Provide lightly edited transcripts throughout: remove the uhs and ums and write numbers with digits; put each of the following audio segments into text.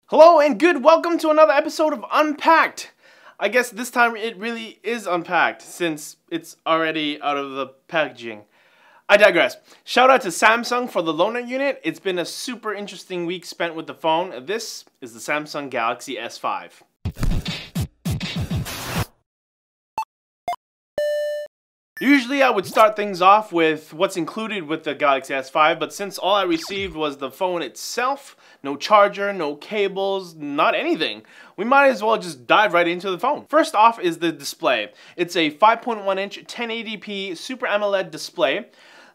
Hello and good welcome to another episode of Unpacked. I guess this time it really is unpacked since it's already out of the packaging. I digress. Shout out to Samsung for the loaner unit. It's been a super interesting week spent with the phone. This is the Samsung Galaxy S5. Usually I would start things off with what's included with the Galaxy S5, but since all I received was the phone itself, no charger, no cables, not anything, we might as well just dive right into the phone. First off is the display. It's a 5.1-inch 1080p Super AMOLED display.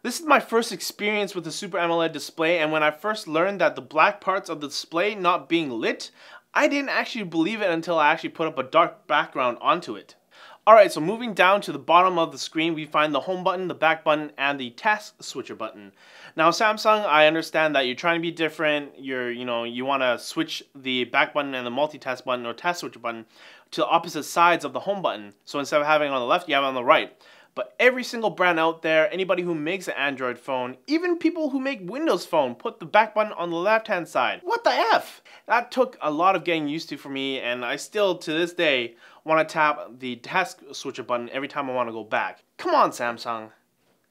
This is my first experience with the Super AMOLED display, and when I first learned that the black parts of the display not being lit, I didn't actually believe it until I actually put up a dark background onto it. Alright, so moving down to the bottom of the screen, we find the home button, the back button, and the task switcher button. Now Samsung, I understand that you're trying to be different, you want to switch the back button and the multitask button or task switcher button to the opposite sides of the home button. So instead of having it on the left, you have it on the right. But every single brand out there, anybody who makes an Android phone, even people who make Windows Phone, put the back button on the left-hand side. What the F? That took a lot of getting used to for me, and I still, to this day, want to tap the task switcher button every time I want to go back. Come on, Samsung.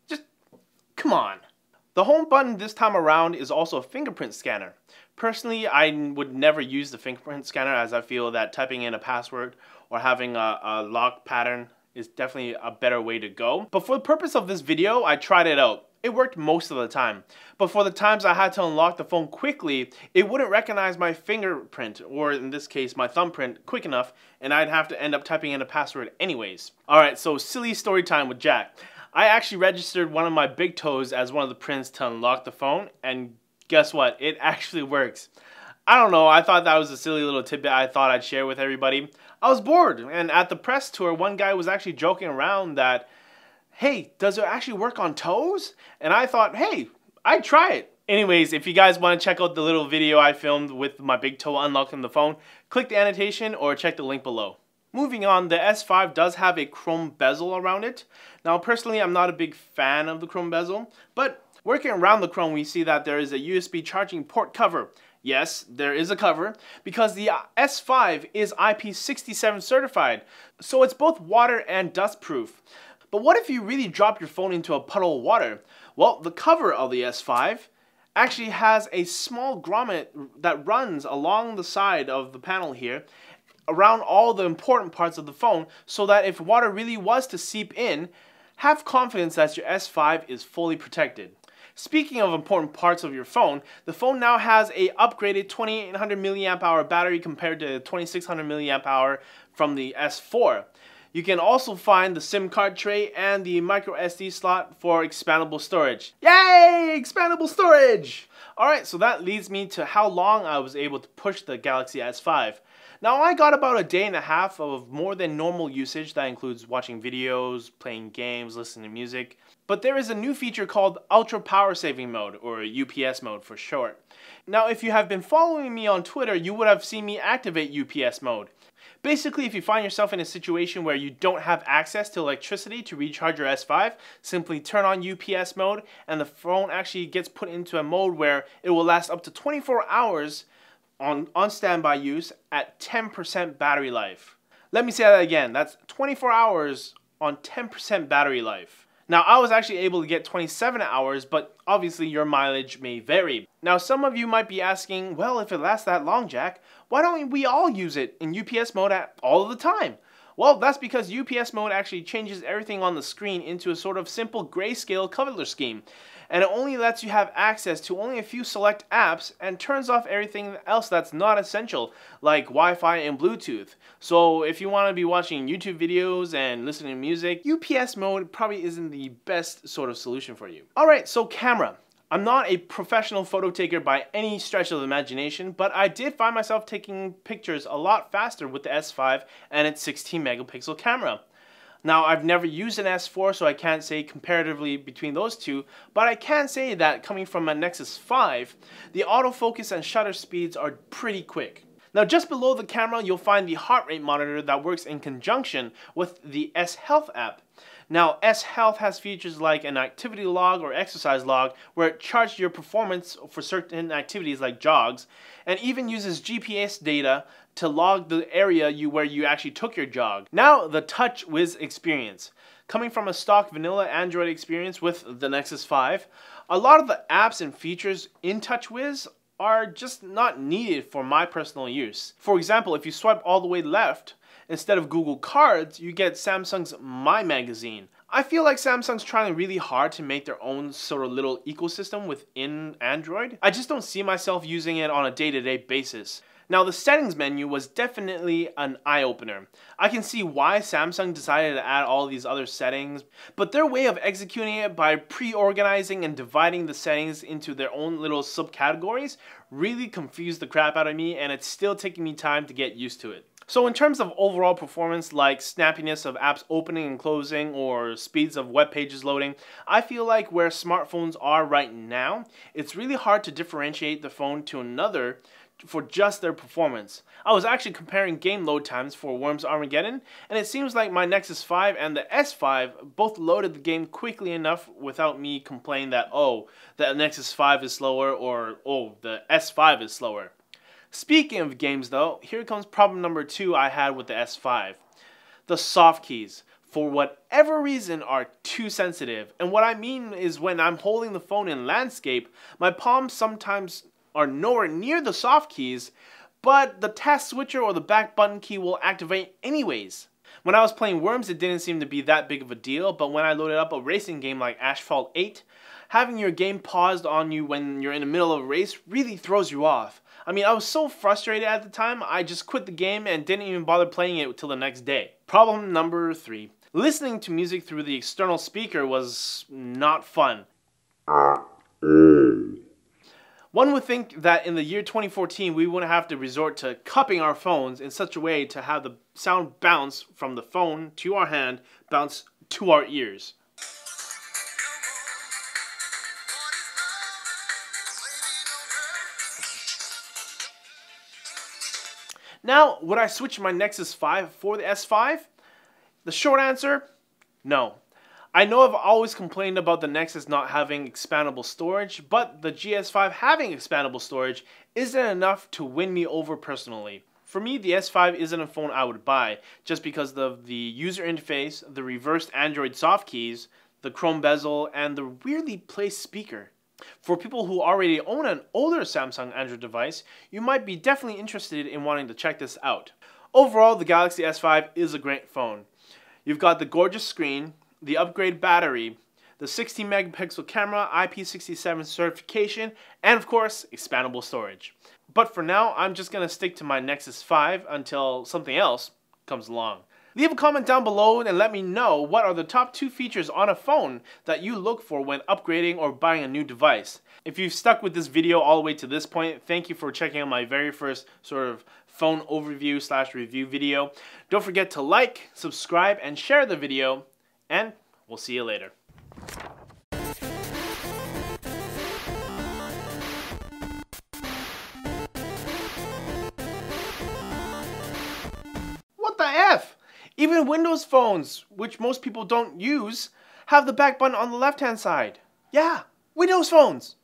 Just, come on. The home button this time around is also a fingerprint scanner. Personally, I would never use the fingerprint scanner as I feel that typing in a password or having a lock pattern is definitely a better way to go. But for the purpose of this video, I tried it out. It worked most of the time. But for the times I had to unlock the phone quickly, it wouldn't recognize my fingerprint, or in this case my thumbprint, quick enough, and I'd have to end up typing in a password anyways. Alright, so silly story time with Jack. I actually registered one of my big toes as one of the prints to unlock the phone, and guess what? It actually works. I don't know, I thought that was a silly little tidbit I thought I'd share with everybody. I was bored, and at the press tour, one guy was actually joking around that, hey, does it actually work on toes? And I thought, hey, I'd try it. Anyways, if you guys want to check out the little video I filmed with my big toe unlocking the phone, click the annotation or check the link below. Moving on, the S5 does have a chrome bezel around it. Now, personally, I'm not a big fan of the chrome bezel, but working around the chrome, we see that there is a USB charging port cover. Yes, there is a cover, because the S5 is IP67 certified, so it's both water and dust proof. But what if you really drop your phone into a puddle of water? Well, the cover of the S5 actually has a small grommet that runs along the side of the panel here, around all the important parts of the phone, so that if water really was to seep in, have confidence that your S5 is fully protected. Speaking of important parts of your phone, the phone now has a upgraded 2800 mAh battery compared to 2600 mAh from the S4. You can also find the SIM card tray and the micro SD slot for expandable storage. Yay! Expandable storage! Alright, so that leads me to how long I was able to push the Galaxy S5. Now, I got about a day and a half of more than normal usage that includes watching videos, playing games, listening to music. But there is a new feature called Ultra Power Saving Mode, or UPS mode for short. Now, if you have been following me on Twitter, you would have seen me activate UPS mode. Basically, if you find yourself in a situation where you don't have access to electricity to recharge your S5, simply turn on UPS mode and the phone actually gets put into a mode where it will last up to 24 hours on standby use at 10% battery life. Let me say that again, that's 24 hours on 10% battery life. Now, I was actually able to get 27 hours, but obviously your mileage may vary. Now, some of you might be asking, well, if it lasts that long, Jack, why don't we all use it in UPS mode all of the time? Well, that's because UPS mode actually changes everything on the screen into a sort of simple grayscale color scheme. And it only lets you have access to only a few select apps and turns off everything else that's not essential, like Wi-Fi and Bluetooth. So if you want to be watching YouTube videos and listening to music, UPS mode probably isn't the best sort of solution for you. Alright, so camera. I'm not a professional photo taker by any stretch of the imagination, but I did find myself taking pictures a lot faster with the S5 and its 16 megapixel camera. Now, I've never used an S4, so I can't say comparatively between those two, but I can say that coming from a Nexus 5, the autofocus and shutter speeds are pretty quick. Now, just below the camera, you'll find the heart rate monitor that works in conjunction with the S Health app. Now, S Health has features like an activity log or exercise log where it charts your performance for certain activities like jogs, and even uses GPS data to log the area where you actually took your jog. Now, the Touchwiz Experience. Coming from a stock vanilla Android experience with the Nexus 5, a lot of the apps and features in Touchwiz are just not needed for my personal use. For example, if you swipe all the way left, instead of Google Cards, you get Samsung's My Magazine. I feel like Samsung's trying really hard to make their own sort of little ecosystem within Android. I just don't see myself using it on a day-to-day basis. Now, the settings menu was definitely an eye-opener. I can see why Samsung decided to add all these other settings, but their way of executing it by pre-organizing and dividing the settings into their own little subcategories really confused the crap out of me, and it's still taking me time to get used to it. So in terms of overall performance, like snappiness of apps opening and closing or speeds of web pages loading, I feel like where smartphones are right now, it's really hard to differentiate the phone to another for just their performance. I was actually comparing game load times for Worms Armageddon, and it seems like my Nexus 5 and the S5 both loaded the game quickly enough without me complaining that, oh, the Nexus 5 is slower, or oh, the S5 is slower. Speaking of games though, here comes problem number 2 I had with the S5. The soft keys, for whatever reason, are too sensitive. And what I mean is when I'm holding the phone in landscape, my palms sometimes are nowhere near the soft keys, but the task switcher or the back button key will activate anyways. When I was playing Worms, it didn't seem to be that big of a deal, but when I loaded up a racing game like Asphalt 8, having your game paused on you when you're in the middle of a race really throws you off. I mean, I was so frustrated at the time, I just quit the game and didn't even bother playing it till the next day. Problem number 3. Listening to music through the external speaker was not fun. One would think that in the year 2014 we wouldn't have to resort to cupping our phones in such a way to have the sound bounce from the phone to our hand bounce to our ears. Now, would I switch my Nexus 5 for the S5? The short answer, no. I know I've always complained about the Nexus not having expandable storage, but the GS5 having expandable storage isn't enough to win me over personally. For me, the S5 isn't a phone I would buy, just because of the user interface, the reversed Android soft keys, the chrome bezel, and the weirdly placed speaker. For people who already own an older Samsung Android device, you might be definitely interested in wanting to check this out. Overall, the Galaxy S5 is a great phone. You've got the gorgeous screen, the upgrade battery, the 16 megapixel camera, IP67 certification, and of course, expandable storage. But for now, I'm just going to stick to my Nexus 5 until something else comes along. Leave a comment down below and let me know what are the top 2 features on a phone that you look for when upgrading or buying a new device. If you've stuck with this video all the way to this point, thank you for checking out my very first sort of phone overview / review video. Don't forget to like, subscribe, and share the video, and we'll see you later. What the F? Even Windows phones, which most people don't use, have the back button on the left-hand side. Yeah, Windows phones!